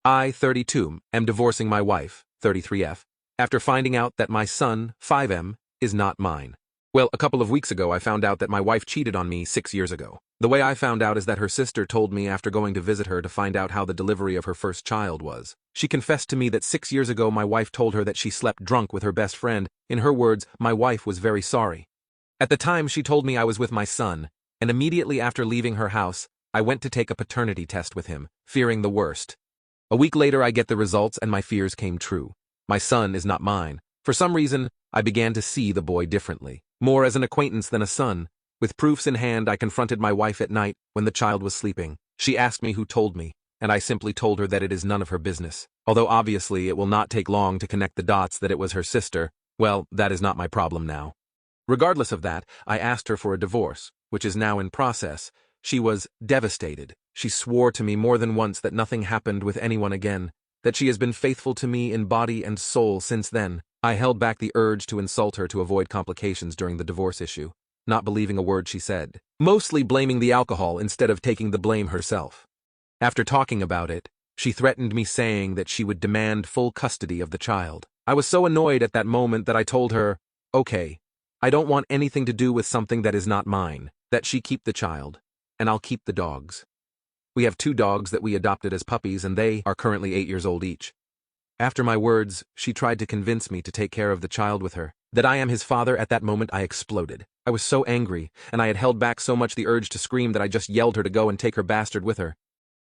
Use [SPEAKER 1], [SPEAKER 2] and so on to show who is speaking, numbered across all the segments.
[SPEAKER 1] I, 32, am divorcing my wife, 33F, after finding out that my son, 5M, is not mine. Well, a couple of weeks ago I found out that my wife cheated on me 6 years ago. The way I found out is that her sister told me after going to visit her to find out how the delivery of her first child was. She confessed to me that 6 years ago my wife told her that she slept drunk with her best friend. In her words, my wife was very sorry. At the time she told me I was with my son, and immediately after leaving her house, I went to take a paternity test with him, fearing the worst. A week later I get the results and my fears came true. My son is not mine. For some reason, I began to see the boy differently, more as an acquaintance than a son. With proofs in hand, I confronted my wife at night when the child was sleeping. She asked me who told me, and I simply told her that it is none of her business. Although obviously it will not take long to connect the dots that it was her sister, well, that is not my problem now. Regardless of that, I asked her for a divorce, which is now in process. She was devastated. She swore to me more than once that nothing happened with anyone again, that she has been faithful to me in body and soul since then. I held back the urge to insult her to avoid complications during the divorce issue, not believing a word she said, mostly blaming the alcohol instead of taking the blame herself. After talking about it, she threatened me saying that she would demand full custody of the child. I was so annoyed at that moment that I told her, okay, I don't want anything to do with something that is not mine, that she keep the child, and I'll keep the dogs. We have 2 dogs that we adopted as puppies and they are currently 8 years old each. After my words, she tried to convince me to take care of the child with her, that I am his father. At that moment I exploded. I was so angry, and I had held back so much the urge to scream that I just yelled her to go and take her bastard with her.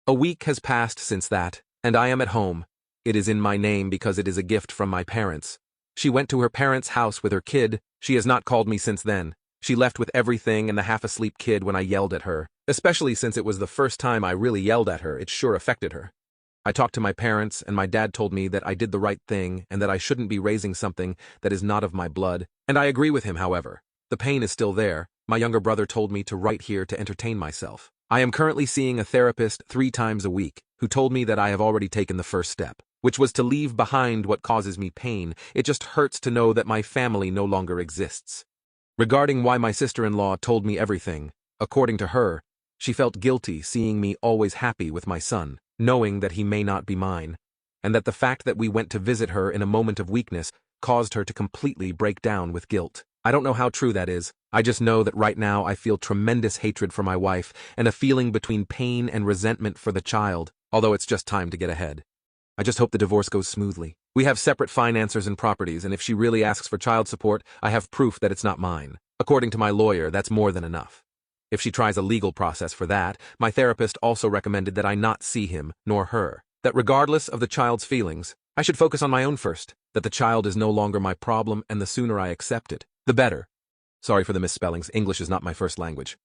[SPEAKER 1] A week has passed since that, and I am at home. It is in my name because it is a gift from my parents. She went to her parents' house with her kid. She has not called me since then. She left with everything and the half-asleep kid when I yelled at her. Especially since it was the first time I really yelled at her, it sure affected her. I talked to my parents, and my dad told me that I did the right thing and that I shouldn't be raising something that is not of my blood, and I agree with him, however. The pain is still there. My younger brother told me to write here to entertain myself. I am currently seeing a therapist 3 times a week, who told me that I have already taken the first step, which was to leave behind what causes me pain. It just hurts to know that my family no longer exists. Regarding why my sister-in-law told me everything, according to her, she felt guilty seeing me always happy with my son, knowing that he may not be mine, and that the fact that we went to visit her in a moment of weakness caused her to completely break down with guilt. I don't know how true that is. I just know that right now I feel tremendous hatred for my wife and a feeling between pain and resentment for the child, although it's just time to get ahead. I just hope the divorce goes smoothly. We have separate financiers and properties, and if she really asks for child support, I have proof that it's not mine. According to my lawyer, that's more than enough. If she tries a legal process for that, my therapist also recommended that I not see him nor her. That regardless of the child's feelings, I should focus on my own first. That the child is no longer my problem, and the sooner I accept it, the better. Sorry for the misspellings. English is not my first language.